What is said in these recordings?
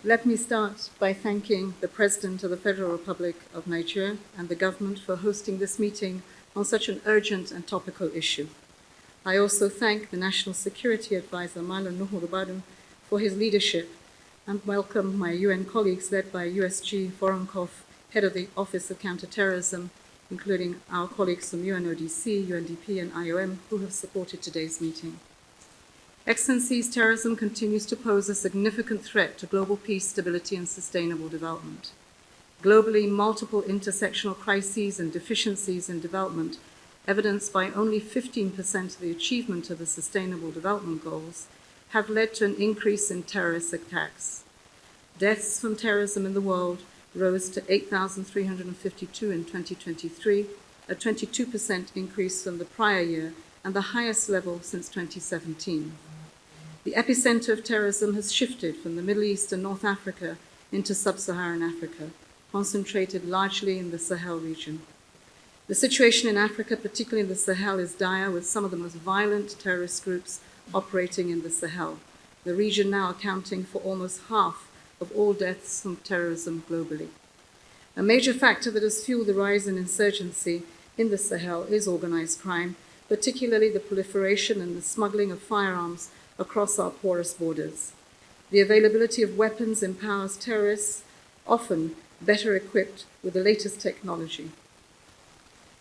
Let me start by thanking the President of the Federal Republic of Nigeria and the government for hosting this meeting on such an urgent and topical issue. I also thank the National Security Advisor, Malam Nuhu Rubadu, for his leadership and welcome my UN colleagues led by USG Voronkov, Head of the Office of Counter-Terrorism, including our colleagues from UNODC, UNDP, and IOM, who have supported today's meeting. Excellencies, terrorism continues to pose a significant threat to global peace, stability, and sustainable development. Globally, multiple intersectional crises and deficiencies in development, evidenced by only 15% of the achievement of the Sustainable Development Goals, have led to an increase in terrorist attacks. Deaths from terrorism in the world rose to 8,352 in 2023, a 22% increase from the prior year and the highest level since 2017. The epicenter of terrorism has shifted from the Middle East and North Africa into sub-Saharan Africa, concentrated largely in the Sahel region. The situation in Africa, particularly in the Sahel, is dire, with some of the most violent terrorist groups operating in the Sahel, the region now accounting for almost half of all deaths from terrorism globally. A major factor that has fueled the rise in insurgency in the Sahel is organized crime, particularly the proliferation and the smuggling of firearms across our porous borders. The availability of weapons empowers terrorists, often better equipped with the latest technology.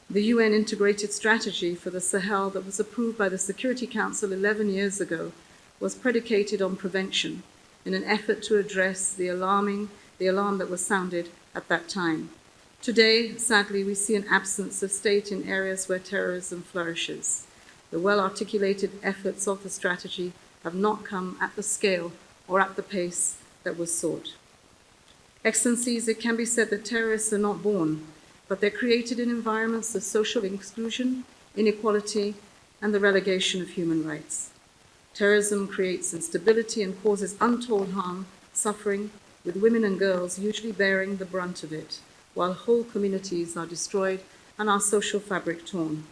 The UN Integrated Strategy for the Sahel that was approved by the Security Council 11 years ago was predicated on prevention in an effort to address the alarm that was sounded at that time. Today, sadly, we see an absence of state in areas where terrorism flourishes. The well-articulated efforts of the strategy have not come at the scale or at the pace that was sought. Excellencies, it can be said that terrorists are not born, but they're created in environments of social exclusion, inequality, and the relegation of human rights. Terrorism creates instability and causes untold harm, suffering, with women and girls usually bearing the brunt of it, while whole communities are destroyed and our social fabric torn.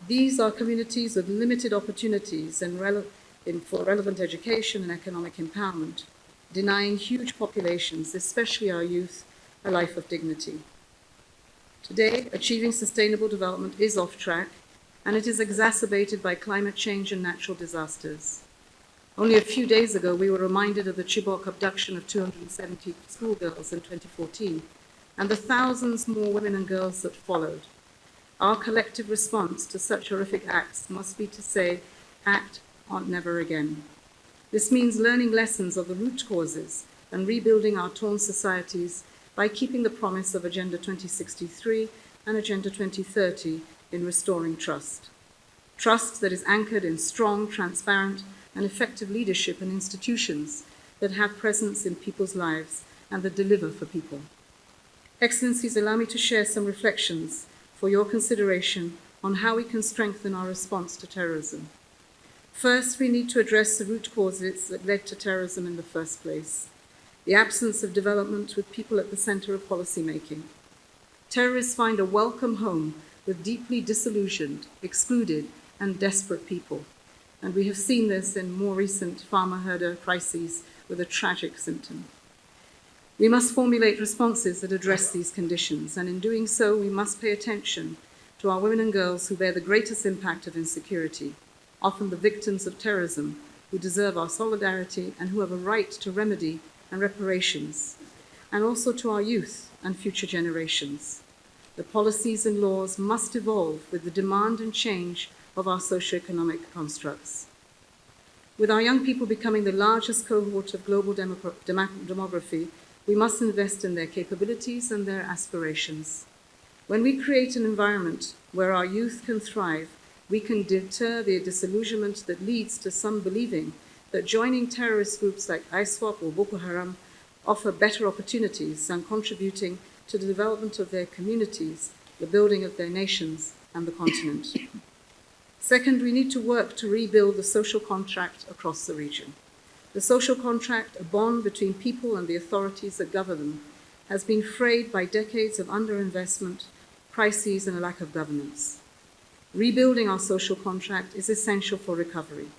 These are communities with limited opportunities for relevant education and economic empowerment, denying huge populations, especially our youth, a life of dignity. Today, achieving sustainable development is off track, and it is exacerbated by climate change and natural disasters. Only a few days ago, we were reminded of the Chibok abduction of 270 schoolgirls in 2014, and the thousands more women and girls that followed. Our collective response to such horrific acts must be to say, act on never again. This means learning lessons of the root causes and rebuilding our torn societies by keeping the promise of Agenda 2063 and Agenda 2030 in restoring trust. Trust that is anchored in strong, transparent, and effective leadership and institutions that have presence in people's lives and that deliver for people. Excellencies, allow me to share some reflections for your consideration on how we can strengthen our response to terrorism. First, we need to address the root causes that led to terrorism in the first place: the absence of development with people at the center of policymaking. Terrorists find a welcome home with deeply disillusioned, excluded, and desperate people. And we have seen this in more recent farmer-herder crises with a tragic symptom. We must formulate responses that address these conditions, and in doing so, we must pay attention to our women and girls who bear the greatest impact of insecurity, often the victims of terrorism, who deserve our solidarity and who have a right to remedy and reparations, and also to our youth and future generations. The policies and laws must evolve with the demand and change of our socioeconomic constructs. With our young people becoming the largest cohort of global demography, we must invest in their capabilities and their aspirations. When we create an environment where our youth can thrive, we can deter the disillusionment that leads to some believing that joining terrorist groups like ISWAP or Boko Haram offer better opportunities and contributing to the development of their communities, the building of their nations, and the continent. Second, we need to work to rebuild the social contract across the region. The social contract, a bond between people and the authorities that govern them, has been frayed by decades of underinvestment, crises, and a lack of governance. Rebuilding our social contract is essential for recovery.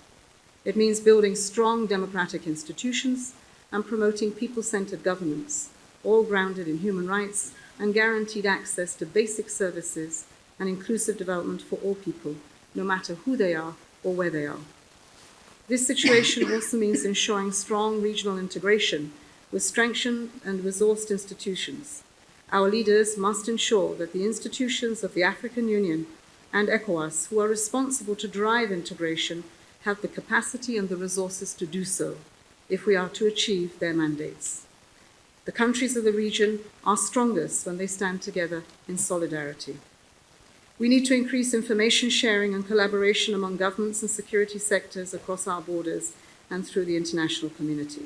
It means building strong democratic institutions, and promoting people-centered governance, all grounded in human rights and guaranteed access to basic services and inclusive development for all people, no matter who they are or where they are. This situation also means ensuring strong regional integration with strengthened and resourced institutions. Our leaders must ensure that the institutions of the African Union and ECOWAS, who are responsible to drive integration, have the capacity and the resources to do so if we are to achieve their mandates. The countries of the region are strongest when they stand together in solidarity. We need to increase information sharing and collaboration among governments and security sectors across our borders and through the international community.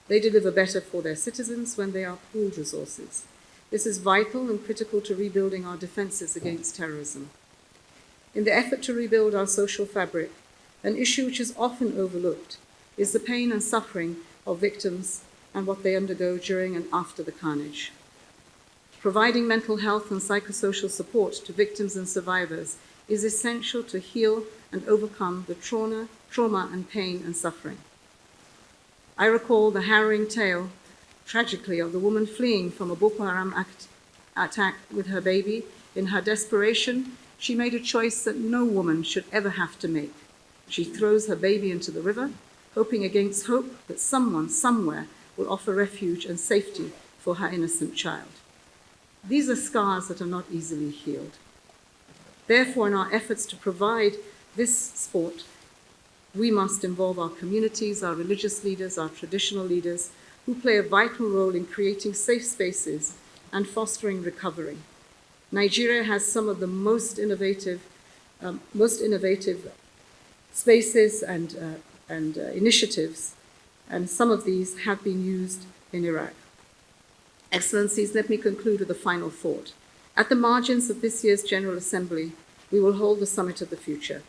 They deliver better for their citizens when they are pooled resources. This is vital and critical to rebuilding our defenses against terrorism. In the effort to rebuild our social fabric, an issue which is often overlooked is the pain and suffering of victims and what they undergo during and after the carnage. Providing mental health and psychosocial support to victims and survivors is essential to heal and overcome the trauma and pain and suffering. I recall the harrowing tale, tragically, of the woman fleeing from a Boko Haram attack with her baby. In her desperation, she made a choice that no woman should ever have to make. She throws her baby into the river, hoping against hope that someone, somewhere, will offer refuge and safety for her innocent child. These are scars that are not easily healed. Therefore, in our efforts to provide this support, we must involve our communities, our religious leaders, our traditional leaders, who play a vital role in creating safe spaces and fostering recovery. Nigeria has some of the most innovative spaces and initiatives, and some of these have been used in Iraq. Excellencies, let me conclude with a final thought. At the margins of this year's General Assembly, we will hold the Summit of the Future.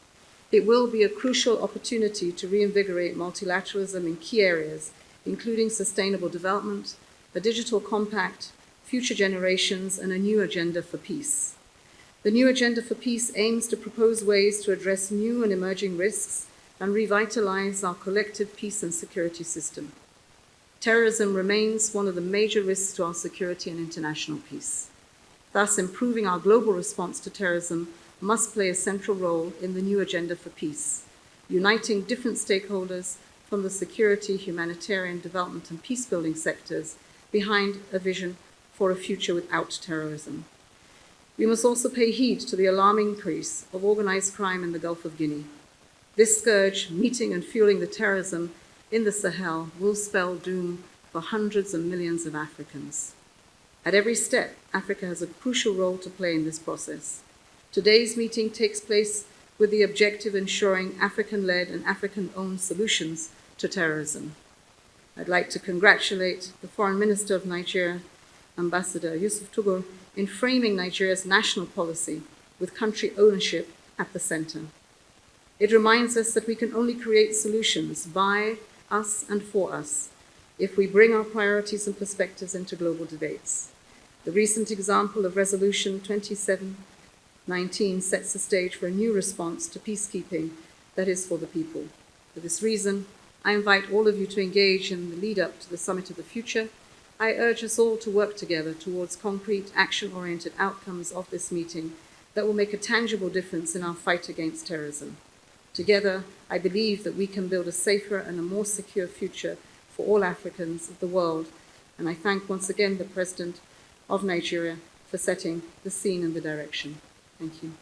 It will be a crucial opportunity to reinvigorate multilateralism in key areas, including sustainable development, a digital compact, future generations, and a new agenda for peace. The new agenda for peace aims to propose ways to address new and emerging risks and revitalize our collective peace and security system. Terrorism remains one of the major risks to our security and international peace. Thus, improving our global response to terrorism must play a central role in the new agenda for peace, uniting different stakeholders from the security, humanitarian, development, and peace-building sectors behind a vision for a future without terrorism. We must also pay heed to the alarming increase of organized crime in the Gulf of Guinea. This scourge, meeting and fueling the terrorism in the Sahel, will spell doom for hundreds of millions of Africans. At every step, Africa has a crucial role to play in this process. Today's meeting takes place with the objective of ensuring African-led and African-owned solutions to terrorism. I'd like to congratulate the Foreign Minister of Nigeria, Ambassador Yusuf Tugur, in framing Nigeria's national policy with country ownership at the center. It reminds us that we can only create solutions by us and for us if we bring our priorities and perspectives into global debates. The recent example of Resolution 2719 sets the stage for a new response to peacekeeping that is for the people. For this reason, I invite all of you to engage in the lead-up to the Summit of the Future. I urge us all to work together towards concrete, action-oriented outcomes of this meeting that will make a tangible difference in our fight against terrorism. Together, I believe that we can build a safer and a more secure future for all Africans of the world, and I thank once again the President of Nigeria for setting the scene and the direction. Thank you.